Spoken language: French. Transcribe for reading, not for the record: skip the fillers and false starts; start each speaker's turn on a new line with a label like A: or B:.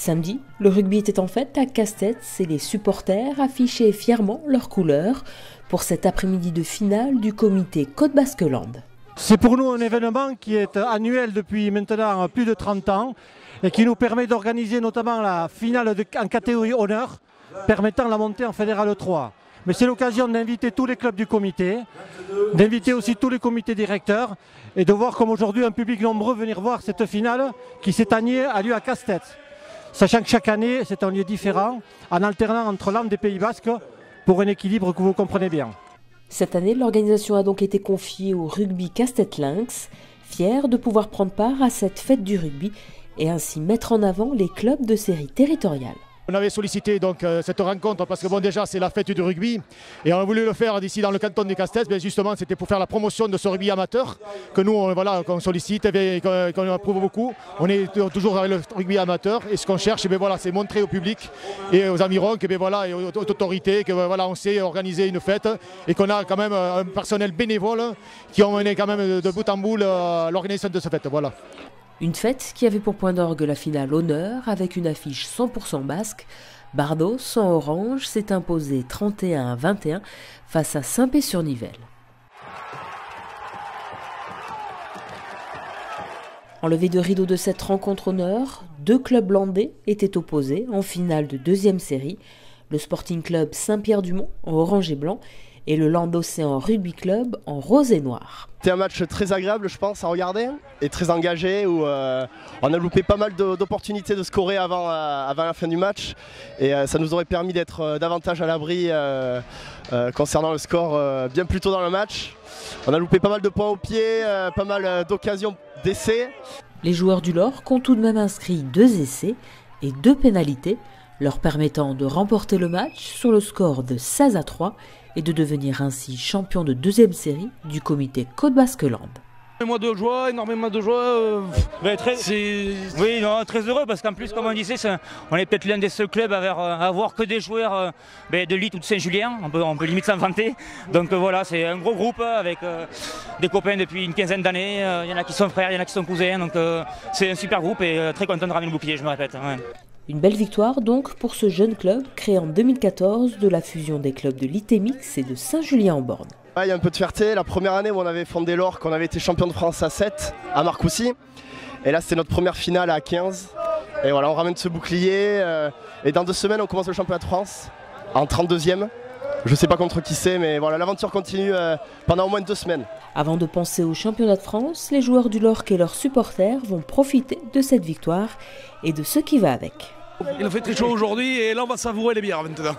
A: Samedi, le rugby était en fête à Castets et les supporters affichaient fièrement leurs couleurs pour cet après-midi de finale du comité Côte Basque-Land.
B: C'est pour nous un événement qui est annuel depuis maintenant plus de 30 ans et qui nous permet d'organiser notamment la finale en catégorie honneur, permettant la montée en Fédéral 3. Mais c'est l'occasion d'inviter tous les clubs du comité, d'inviter aussi tous les comités directeurs et de voir comme aujourd'hui un public nombreux venir voir cette finale qui cette année a lieu à Castets. Sachant que chaque année c'est un lieu différent, en alternant entre Landes et Pays Basque pour un équilibre que vous comprenez bien.
A: Cette année, l'organisation a donc été confiée au rugby Castets Lynx, fier de pouvoir prendre part à cette fête du rugby et ainsi mettre en avant les clubs de série territoriale.
C: On avait sollicité donc cette rencontre parce que bon, déjà c'est la fête du rugby et on a voulu le faire d'ici dans le canton des Castets. Bien justement c'était pour faire la promotion de ce rugby amateur que nous voilà, qu'on sollicite et qu'on approuve beaucoup. On est toujours avec le rugby amateur et ce qu'on cherche voilà, c'est montrer au public et aux environs que, voilà, et aux autorités que voilà, on sait organiser une fête et qu'on a quand même un personnel bénévole qui ont mené quand même de bout en bout l'organisation de cette fête. Voilà.
A: Une fête qui avait pour point d'orgue la finale honneur avec une affiche 100% basque. Bardos, en orange, s'est imposé 31-21 face à Saint-Pé-sur-Nivelle. En levée de rideau de cette rencontre honneur, 2 clubs landais étaient opposés en finale de 2e série. Le Sporting Club Saint-Pierre-du-Mont en orange et blanc et le Land Océan Rugby Club en rose et noir.
D: C'était un match très agréable, je pense, à regarder et très engagé où on a loupé pas mal d'opportunités de scorer avant la fin du match et ça nous aurait permis d'être davantage à l'abri concernant le score bien plus tôt dans le match. On a loupé pas mal de points au pied, pas mal d'occasions d'essais.
A: Les joueurs du LORC ont tout de même inscrit 2 essais et 2 pénalités, leur permettant de remporter le match sur le score de 16-3 et de devenir ainsi champion de 2e série du comité Côte Basque-Land.
E: Énormément de joie. Oui, non, très heureux parce qu'en plus, comme on disait, on est peut-être l'un des seuls clubs à avoir que des joueurs de Lille ou de Saint-Julien, on peut limite s'en vanter. Donc voilà, c'est un gros groupe avec des copains depuis une quinzaine d'années. Il y en a qui sont frères, il y en a qui sont cousins, donc c'est un super groupe et très content de ramener le bouclier, je me répète. Ouais.
A: Une belle victoire donc pour ce jeune club créé en 2014 de la fusion des clubs de l'Itémix et de Saint-Julien-en-Born.
D: Il y a un peu de fierté. La première année où on avait fondé l'ORC, on avait été champion de France à 7 à Marcoussis. Et là c'était notre première finale à 15. Et voilà, on ramène ce bouclier. Et dans 2 semaines on commence le championnat de France en 32e. Je ne sais pas contre qui c'est, mais voilà, l'aventure continue pendant au moins 2 semaines.
A: Avant de penser au championnat de France, les joueurs du LORC et leurs supporters vont profiter de cette victoire et de ce qui va avec.
F: Il fait très chaud aujourd'hui et là on va savourer les bières maintenant.